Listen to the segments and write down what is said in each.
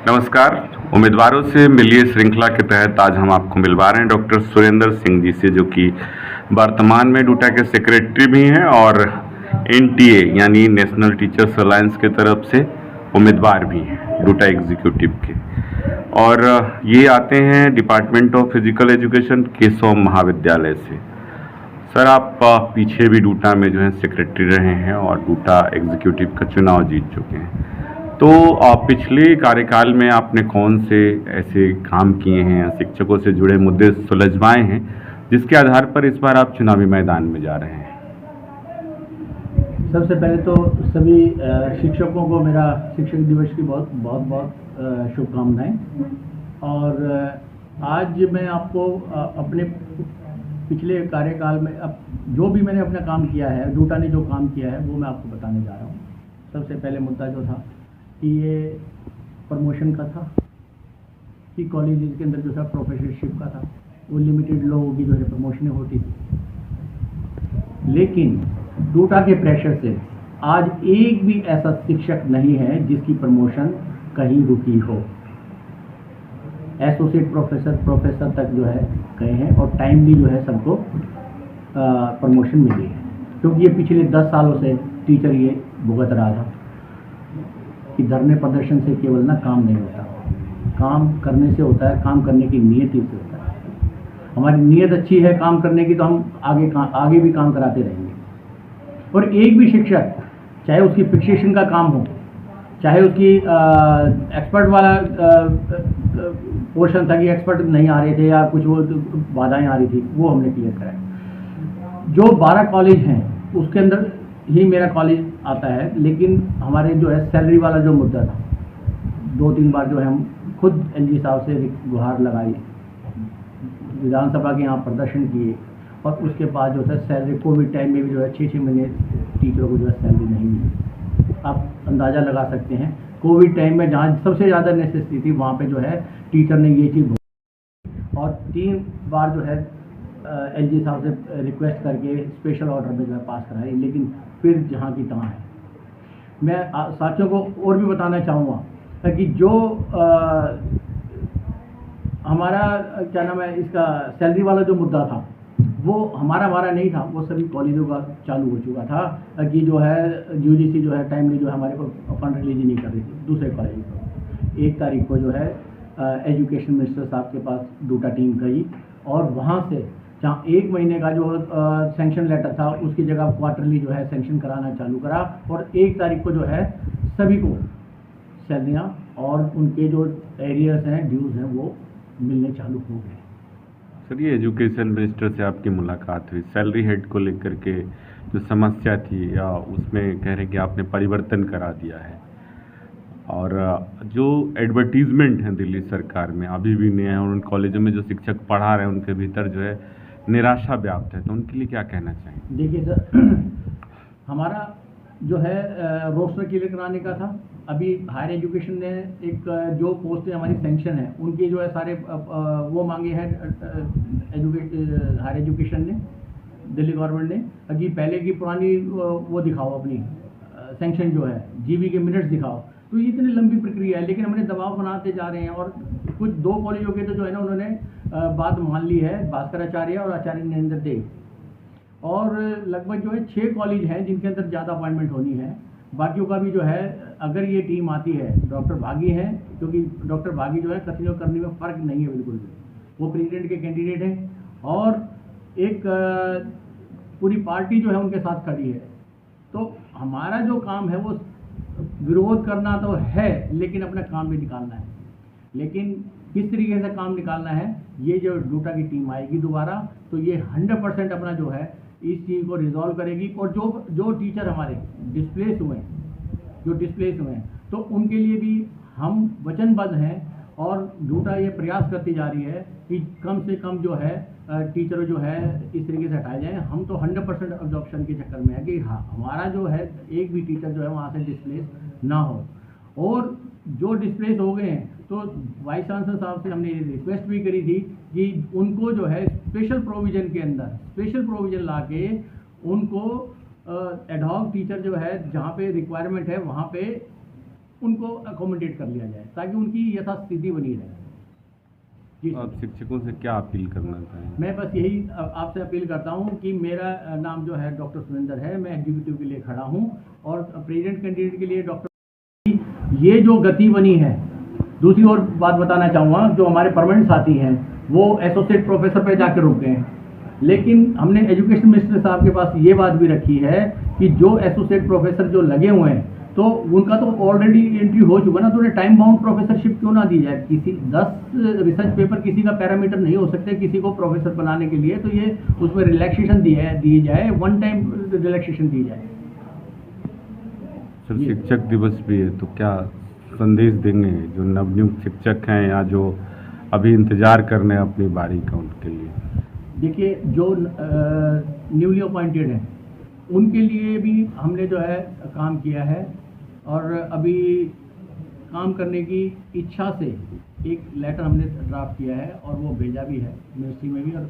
नमस्कार। उम्मीदवारों से मिलिए श्रृंखला के तहत आज हम आपको मिलवा रहे हैं डॉक्टर सुरेंद्र सिंह जी से, जो कि वर्तमान में डूटा के सेक्रेटरी भी हैं और एनटीए यानी नेशनल टीचर्स अलायंस के तरफ से उम्मीदवार भी हैं डूटा एग्जीक्यूटिव के। और ये आते हैं department of physical education Keshav महाविद्यालय से। सर, आप पीछे भी डूटा में जो है सेक्रेटरी रहे हैं और डूटा एग्जीक्यूटिव का चुनाव जीत चुके हैं। तो पिछले कार्यकाल में आपने कौन से ऐसे काम किए हैं, शिक्षकों से जुड़े मुद्दे सुलझवाए हैं, जिसके आधार पर इस बार आप चुनावी मैदान में जा रहे हैं? सबसे पहले तो सभी शिक्षकों को मेरा शिक्षक दिवस की बहुत शुभकामनाएं। और आज मैं आपको अपने पिछले कार्यकाल में अब जो भी मैंने अपना काम किया है, डूटा ने जो काम किया है वो मैं आपको बताने जा रहा हूँ। सबसे पहले मुद्दा जो था कि ये प्रमोशन का था कि कॉलेज के अंदर जो था प्रोफेसरशिप का था, वो लिमिटेड लोगों की जो है प्रमोशनें होती थी। लेकिन डूटा के प्रेशर से आज एक भी ऐसा शिक्षक नहीं है जिसकी प्रमोशन कहीं रुकी हो। एसोसिएट प्रोफेसर तक जो है गए हैं और टाइमली जो है सबको प्रमोशन मिली है, क्योंकि ये पिछले 10 सालों से टीचर ये भुगत रहा था कि धरने प्रदर्शन से केवल ना काम नहीं होता, काम करने से होता है, काम करने की नीयत ही से होता है। हमारी नीयत अच्छी है काम करने की तो हम आगे भी काम कराते रहेंगे। और एक भी शिक्षक, चाहे उसकी फिक्सेशन का काम हो, चाहे उसकी एक्सपर्ट वाला पोर्शन था कि एक्सपर्ट नहीं आ रहे थे या कुछ वो बाधाएं आ रही थी, वो हमने क्लियर कराया। जो 12 कॉलेज हैं उसके अंदर ही मेरा कॉलेज आता है, लेकिन हमारे जो है सैलरी वाला जो मुद्दा था, 2-3 बार जो है हम खुद एलजी साहब से गुहार लगाई, विधानसभा के यहाँ प्रदर्शन किए, और उसके बाद जो है सैलरी कोविड टाइम में भी जो है 6-6 महीने टीचरों को जो है सैलरी नहीं मिली। आप अंदाज़ा लगा सकते हैं कोविड टाइम में जहाँ सबसे ज़्यादा नेसेसिटी थी वहाँ पे जो है टीचर ने ये चीज़, और 3 बार जो है एलजी साहब से रिक्वेस्ट करके स्पेशल ऑर्डर में जो है पास कराई, लेकिन फिर जहाँ की तहाँ है। मैं साथियों को और भी बताना चाहूँगा कि जो हमारा क्या नाम है इसका सैलरी वाला जो मुद्दा था वो हमारा नहीं था, वो सभी कॉलेजों का चालू हो चुका था कि जो है यूजीसी जो है टाइमली जो है हमारे को फंड रिलीज नहीं कर रही थी। दूसरे कॉलेज को 1 तारीख को जो है एजुकेशन मिनिस्टर साहब के पास डूटा टीम गई, और वहाँ से जहाँ 1 महीने का जो सेंक्शन लेटर था उसकी जगह क्वार्टरली जो है सेंक्शन कराना चालू करा, और 1 तारीख को जो है सभी को सैलरियाँ और उनके जो एरियर्स हैं, ड्यूज़ हैं, वो मिलने चालू हो गए। सर, ये एजुकेशन मिनिस्टर से आपकी मुलाकात हुई, सैलरी हेड को लेकर के जो समस्या थी या उसमें कह रहे हैं कि आपने परिवर्तन करा दिया है, और जो एडवर्टीजमेंट है दिल्ली सरकार में अभी भी नहीं है, और उन कॉलेजों में जो शिक्षक पढ़ा रहे हैं उनके भीतर जो है निराशा व्याप्त है, तो उनके लिए क्या कहना चाहेंगे? देखिए सर, हमारा जो है रोस्टर क्लियर कराने का था। अभी हायर एजुकेशन ने एक जो पोस्टें हमारी सेंक्शन है उनके जो है सारे वो मांगे हैं हायर एजुकेशन ने, दिल्ली गवर्नमेंट ने कि पहले की पुरानी वो दिखाओ, अपनी सेंक्शन जो है जीबी के मिनट्स दिखाओ। तो ये इतनी लंबी प्रक्रिया है, लेकिन हमने दबाव बनाते जा रहे हैं, और कुछ 2 कॉलेजों के तो जो है ना उन्होंने बात मान ली है, भास्कर आचार्य और आचार्य नरेंद्र देव, और लगभग जो है 6 कॉलेज हैं जिनके अंदर ज़्यादा अपॉइंटमेंट होनी है। बाकियों का भी जो है अगर ये टीम आती है, डॉक्टर भागी हैं, क्योंकि डॉक्टर भागी जो है कथनी और करनी में फ़र्क नहीं है बिल्कुल भी, वो प्रेसिडेंट के कैंडिडेट हैं, और एक पूरी पार्टी जो है उनके साथ खड़ी है। तो हमारा जो काम है वो विरोध करना तो है, लेकिन अपना काम भी निकालना है। लेकिन किस तरीके से काम निकालना है, ये जो डूटा की टीम आएगी दोबारा, तो ये 100% अपना जो है इस चीज़ को रिजॉल्व करेगी। और जो टीचर हमारे डिस्प्लेस हुए हैं तो उनके लिए भी हम वचनबद्ध हैं, और डूटा ये प्रयास करती जा रही है कि कम से कम जो है टीचर जो है इस तरीके से हटाए जाएँ। हम तो 100% अब्जॉर्प्शन के चक्कर में है कि हाँ, हमारा जो है एक भी टीचर जो है वहाँ से डिस्प्लेस ना हो। और जो डिस्प्लेस हो गए हैं तो वाइस चांसलर साहब से हमने रिक्वेस्ट भी करी थी कि उनको जो है स्पेशल प्रोविज़न ला के उनको एडहॉक टीचर जो है जहाँ पे रिक्वायरमेंट है वहाँ पे उनको अकोमोडेट कर लिया जाए ताकि उनकी यथास्थिति बनी रहे। जी आप शिक्षकों से क्या अपील करना चाहेंगे? मैं बस यही आपसे अपील करता हूं कि मेरा नाम जो है डॉक्टर सुरेंद्र है, मैं एग्जीक्यूटिव के लिए खड़ा हूं और प्रेसिडेंट कैंडिडेट के लिए डॉक्टर। ये जो गति बनी है, दूसरी और बात बताना चाहूँगा, जो हमारे परमानेंट साथी हैं वो एसोसिएट प्रोफेसर पे जाकर रुक गए हैं, लेकिन हमने एजुकेशन मिनिस्टर साहब के पास ये बात भी रखी है कि जो एसोसिएट प्रोफेसर जो लगे हुए हैं तो उनका तो ऑलरेडी एंट्री हो चुका ना, तो उन्हें टाइम बाउंड प्रोफेसरशिप क्यों ना दी जाए? किसी 10 रिसर्च पेपर किसी का पैरामीटर नहीं हो सकते किसी को प्रोफेसर बनाने के लिए, तो ये उसमें रिलैक्सेशन दी जाए, वन टाइम रिलैक्सेशन दी जाए। सर, शिक्षक दिवस भी है तो क्या संदेश देंगे जो नवनियुक्त शिक्षक हैं या जो अभी इंतजार कर रहे हैं अपनी बारी का, उनके लिए? देखिए, जो न्यूली अपॉइंटेड हैं उनके लिए भी हमने जो है काम किया है और अभी काम करने की इच्छा से एक लेटर हमने ड्राफ्ट किया है और वो भेजा भी है मिनिस्ट्री में भी, और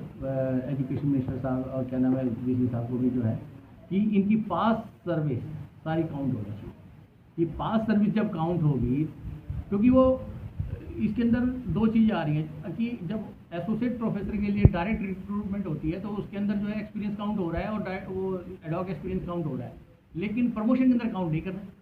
एजुकेशन मिनिस्टर साहब और क्या नाम है वीसी साहब को भी जो है कि इनकी पास सर्विस सारी काउंट होनी चाहिए। कि पास सर्विस जब काउंट होगी, क्योंकि वो इसके अंदर दो चीज़ आ रही हैं कि जब एसोसिएट प्रोफेसर के लिए डायरेक्ट रिक्रूटमेंट होती है तो उसके अंदर जो है एक्सपीरियंस काउंट हो रहा है और वो एडॉक एक्सपीरियंस काउंट हो रहा है, लेकिन प्रमोशन के अंदर काउंट नहीं कर रहे,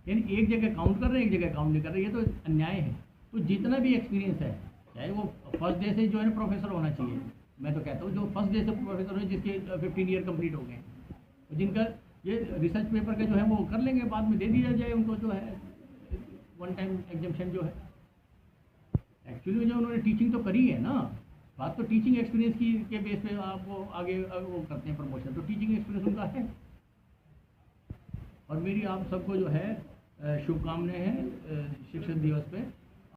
यानी एक जगह काउंट कर रहे हैं एक जगह काउंट नहीं कर रहे, ये तो अन्याय है। तो जितना भी एक्सपीरियंस है, चाहे वो फर्स्ट डे से जो है ना प्रोफेसर होना चाहिए, मैं तो कहता हूँ जो फर्स्ट डे से प्रोफेसर हो जिसके 15 ईयर कंप्लीट हो गए, तो जिनका ये रिसर्च पेपर का जो है वो कर लेंगे, बाद में दे दिया जाए उनको जो है वन टाइम एग्जाम्शन जो है। एक्चुअली में जो उन्होंने टीचिंग तो करी है ना, बात तो टीचिंग एक्सपीरियंस की के बेस पे आपको आगे वो करते हैं प्रमोशन, तो टीचिंग एक्सपीरियंस उनका है। और मेरी आप सबको जो है शुभकामनाएं हैं शिक्षक दिवस पे।